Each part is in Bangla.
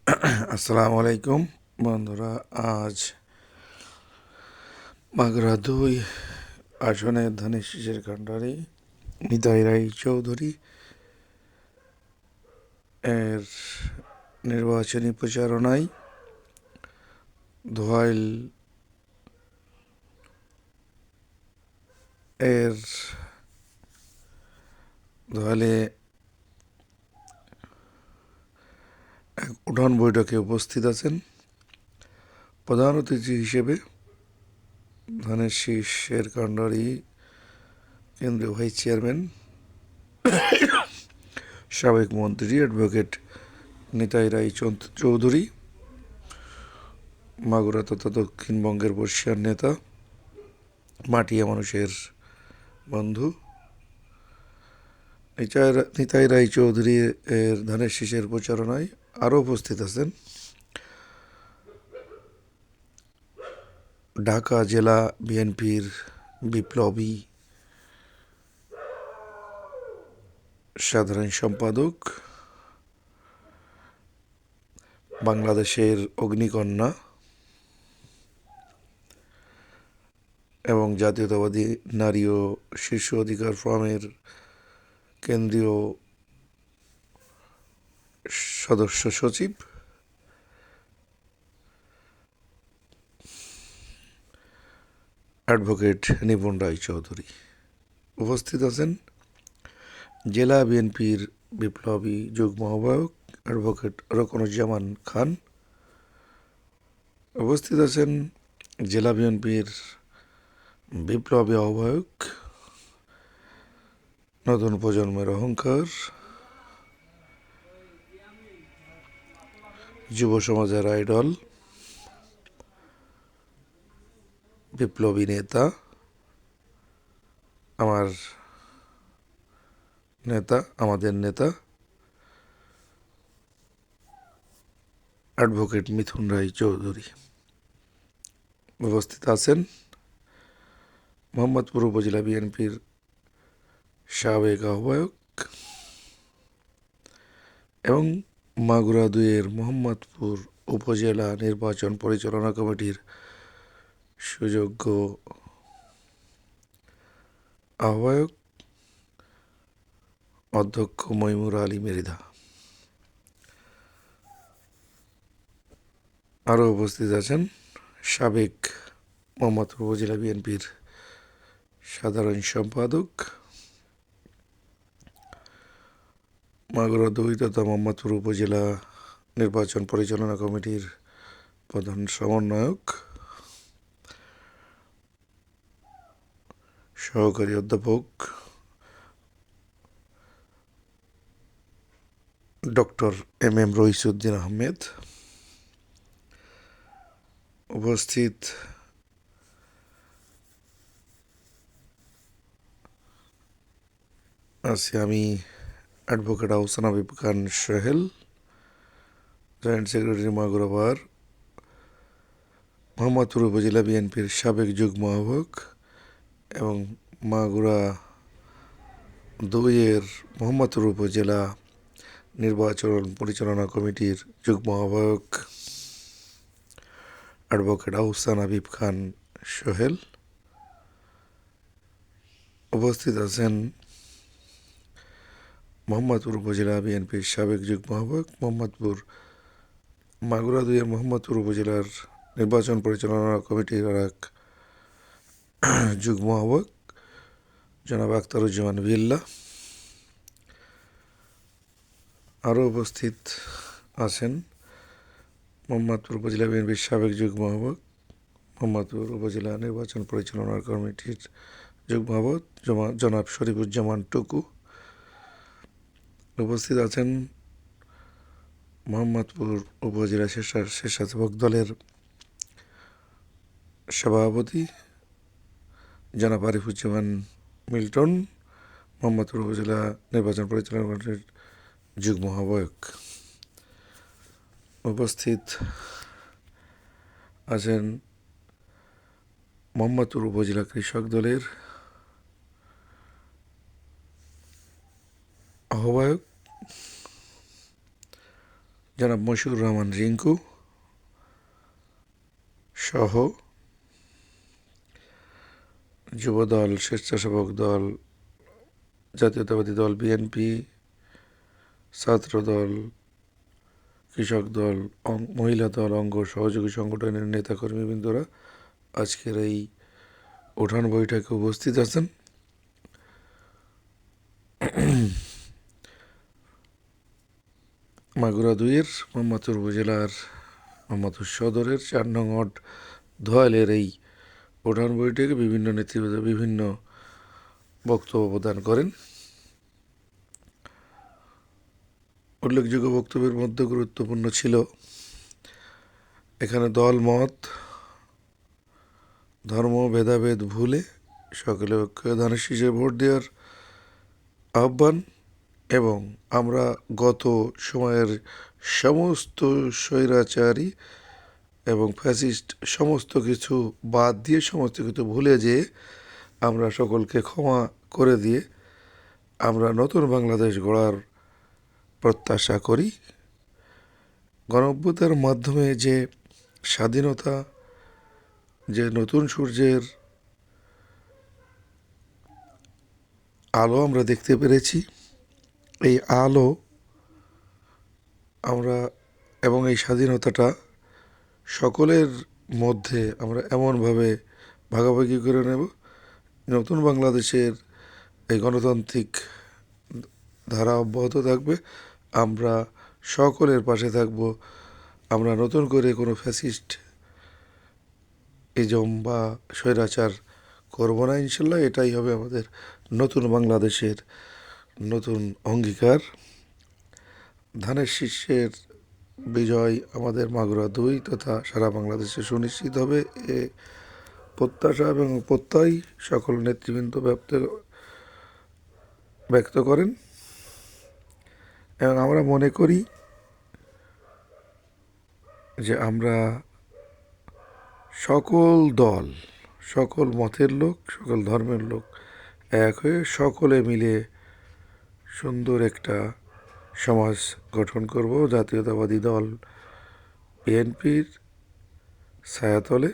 আসসালামু আলাইকুম বন্ধুরা। আজ মাগুরা 2 আসনের ধানের শীষের কাণ্ডারি নিতাই রায় চৌধুরী এর নির্বাচনী প্রচারণায় ধোয়াইল এর ধোয়াইলে এক উঠান বৈঠকে উপস্থিত আছেন প্রধান অতিথি হিসেবে ধানের শীষের কাণ্ডারি কেন্দ্রীয় ভাইস চেয়ারম্যান সাবেক মন্ত্রী অ্যাডভোকেট নিতাই রায় চৌধুরী, মাগুরা তথা দক্ষিণবঙ্গের বর্ষিয়ার নেতা, মাটিয়া মানুষের বন্ধু নিতাই রায় চৌধুরী এর ধানের শীষের প্রচারণায় আরও উপস্থিত আছেন ঢাকা জেলা বিএনপির বিপ্লবী সাধারণ সম্পাদক, বাংলাদেশের অগ্নিকন্যা এবং জাতীয়তাবাদী নারী ও শিশু অধিকার ফোরামের কেন্দ্রীয় সদস্য সচিব অ্যাডভোকেট নিপুণ রায় চৌধুরী। উপস্থিত আছেন জেলা বিএনপির বিপ্লবী যুগ্ম আহ্বায়ক অ্যাডভোকেট রকনুজ্জামান খান। উপস্থিত আছেন জেলা বিএনপির বিপ্লবী আহ্বায়ক, নতুন প্রজন্মের অহংকার, যুব সমাজের আইডল, বিপ্লবী নেতা, আমাদের নেতা অ্যাডভোকেট মিথুন রায় চৌধুরী। উপস্থিত আছেন মোহাম্মদপুর উপজেলা বিএনপির সাবেক আহ্বায়ক এবং মাগুরা 2 মোহাম্মদপুর উপজেলা নির্বাচন পরিচালনা কমিটির সুযোগ্য আহ্বায়ক অধ্যক্ষ মইমুর আলী মৃধা। আরও উপস্থিত আছেন সাবেক মোহাম্মদপুর উপজেলা বিএনপির সাধারণ সম্পাদক, মাগুরা 2 তথা মোহাম্মদপুর উপজেলা নির্বাচন পরিচালনা কমিটির প্রধান সমন্বয়ক, সহকারী অধ্যাপক ডক্টর MM রইসউদ্দিন আহমেদ। উপস্থিত আছি আমি অ্যাডভোকেট আহসান হাবিব খান সোহেল, জয়েন্ট সেক্রেটারি মাগুরা মোহাম্মদপুর উপজেলা বিএনপির সাবেক যুগ্ম আহ্বায়ক এবং মাগুরা 2 মোহাম্মদপুর উপজেলা নির্বাচন পরিচালনা কমিটির যুগ্ম আহ্বায়ক অ্যাডভোকেট আহসান হাবিব খান সোহেল। উপস্থিত আছেন মোহাম্মদপুর উপজেলা বিএনপির সাবেক যুগ্ম আহ্বায়ক মাগুরা 2 মোহাম্মদপুর উপজেলার নির্বাচন পরিচালনা কমিটির আর এক যুগ্ম আহ্বায়ক জনাব আখতারুজ্জামান বিল্লা। আরও উপস্থিত আছেন মোহাম্মদপুর উপজেলা বিএনপির সাবেক যুগ্ম আহ্বায়ক, মোহাম্মদপুর উপজেলা নির্বাচন পরিচালনা কমিটির যুগ্ম আহ্বায়ক জনাব শরীফুজ্জামান টুকু। উপস্থিত আছেন মোহাম্মদপুর উপজেলা স্বেচ্ছাসেবক দলের সভাপতি জনাব আরিফুজ্জামান মিল্টন, মোহাম্মদপুর উপজেলা নির্বাচন পরিচালনা কমিটির যুগ্ম আহ্বায়ক। উপস্থিত আছেন মোহাম্মদপুর উপজেলা কৃষক দলের আহ্বায়ক জনাব মশিউর রহমান রিঙ্কু সহ যুবদল, স্বেচ্ছাসেবক দল, জাতীয়তাবাদী দল বিএনপি, ছাত্রদল, কৃষক দল, মহিলা দল, অঙ্গ সহযোগী সংগঠনের নেতাকর্মীবৃন্দরা আজকের এই উঠান বৈঠকে উপস্থিত আছেন। মাগুরা 2-এর মোহাম্মদপুর উপজেলার মোহাম্মদপুর সদরের 4 নং ওয়ার্ড ধোয়ালের এই উঠান বৈঠকে বিভিন্ন নেতৃবৃন্দ বিভিন্ন বক্তব্য প্রদান করেন। উল্লেখযোগ্য বক্তব্যের মধ্যে গুরুত্বপূর্ণ ছিল এখানে দল মত ধর্ম ভেদাভেদ ভুলে সকলে ঐক্যে ধানের শীষে ভোট দেওয়ার আহ্বান এবং আমরা গত সময়ের সমস্ত স্বৈরাচারী এবং ফ্যাসিস্ট সমস্ত কিছু বাদ দিয়ে সমস্ত কিছু ভুলে যেয়ে আমরা সকলকে ক্ষমা করে দিয়ে আমরা নতুন বাংলাদেশ গড়ার প্রত্যাশা করি। গণঅভ্যুত্থানের মাধ্যমে যে স্বাধীনতা, যে নতুন সূর্যের আলো আমরা দেখতে পেরেছি, এই আলো আমরা এবং এই স্বাধীনতাটা সকলের মধ্যে আমরা এমনভাবে ভাগাভাগি করে নেব, নতুন বাংলাদেশের এই গণতান্ত্রিক ধারা অব্যাহত থাকবে। আমরা সকলের পাশে থাকব। আমরা নতুন করে কোনো ফ্যাসিস্ট ইজম বা স্বৈরাচার করব না ইনশাল্লাহ। এটাই হবে আমাদের নতুন বাংলাদেশের নতুন অঙ্গীকার। ধানের শীষের বিজয় আমাদের মাগুরা 2 তথা সারা বাংলাদেশে সুনিশ্চিত হবে এ প্রত্যাশা এবং প্রত্যয় সকল নেতৃবৃন্দ ব্যক্ত করেন। এবং আমরা মনে করি যে আমরা সকল দল, সকল মতের লোক, সকল ধর্মের লোক এক হয়ে সকলে মিলে সুন্দর একটা সমাজ গঠন করব। জাতীয়তাবাদী দল বিএনপির ছায়াতলে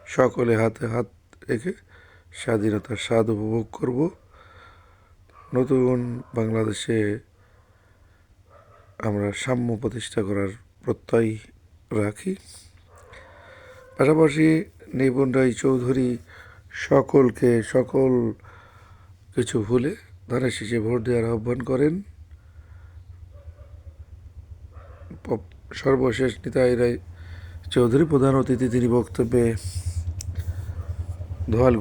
সকলে হাতে হাত রেখে স্বাধীনতার স্বাদ উপভোগ করব। নতুন বাংলাদেশে আমরা সাম্য প্রতিষ্ঠা করার প্রত্যয় রাখি। পাশাপাশি নিপুণ রায় চৌধুরী সকলকে সকল কিছু ভুলে ধানের শীষে ভোট দেওয়ার আহ্বান করেন। সর্বশেষ নিতাই রায় চৌধুরী প্রধান অতিথি, তিনি বক্তব্যে ধোয়াল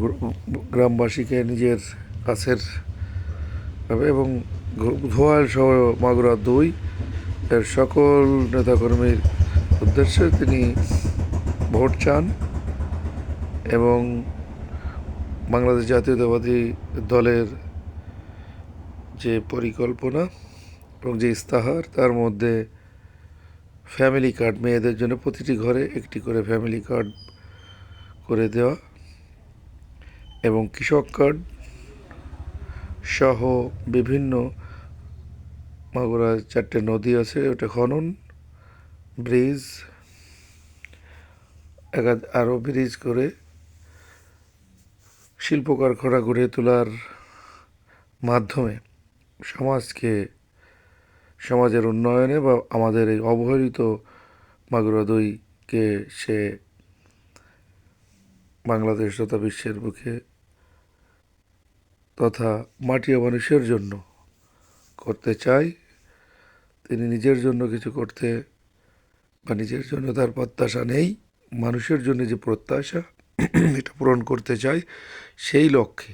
গ্রামবাসীকে নিজের কাছের এবং ধোয়াল সহ মাগুরা 2 এর সকল নেতাকর্মীর উদ্দেশ্যে তিনি ভোট চান এবং বাংলাদেশ জাতীয়তাবাদী দলের যে পরিকল্পনা এবং যে ইস্তাহার, তার মধ্যে ফ্যামিলি কার্ড, মেয়েদের জন্য প্রতিটি ঘরে একটি করে ফ্যামিলি কার্ড করে দেওয়া এবং কৃষক কার্ড সহ বিভিন্ন মাগুরা 4টে নদী আছে, ওটা খনন, ব্রিজ, আরও ব্রিজ করে শিল্প কারখানা গড়ে তোলার মাধ্যমে সমাজের উন্নয়নে বা আমাদের এই অবহেলিত মাগুরা 2কে সে বাংলাদেশ তথা বিশ্বের বুকে তথা মাটিয়া মানুষের জন্য করতে চায়। তিনি নিজের জন্য কিছু করতে বা নিজের জন্য তার প্রত্যাশা নেই, মানুষের জন্য যে প্রত্যাশা এটা পূরণ করতে চায়, সেই লক্ষ্যে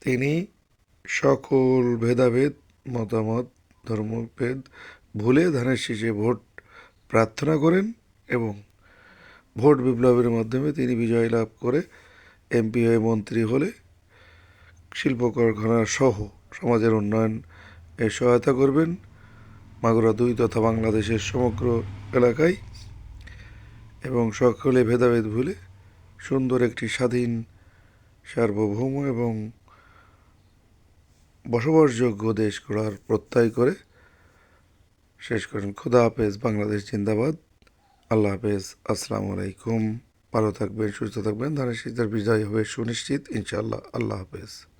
তিনি সকল ভেদাভেদ, মতামত, ধর্মভেদ ভুলে ধানের শীষে ভোট প্রার্থনা করেন এবং ভোট বিপ্লবের মাধ্যমে তিনি বিজয় লাভ করে এমপি হয়ে মন্ত্রী হলে শিল্প কারখানা সহ সমাজের উন্নয়ন এর সহায়তা করবেন মাগুরা 2 তথা বাংলাদেশের সমগ্র এলাকায় এবং সকলে ভেদাভেদ ভুলে সুন্দর একটি স্বাধীন, সার্বভৌম এবং বসবাসযোগ্য দেশ গড়ার প্রত্যয় করে শেষ করেন। খোদা হাফেজ, বাংলাদেশ জিন্দাবাদ। আল্লাহ হাফেজ, আসসালামু আলাইকুম। ভালো থাকবেন, সুস্থ থাকবেন, ধানের শীতের বিজয় হবে সুনিশ্চিত ইনশাআল্লাহ। আল্লাহ হাফেজ।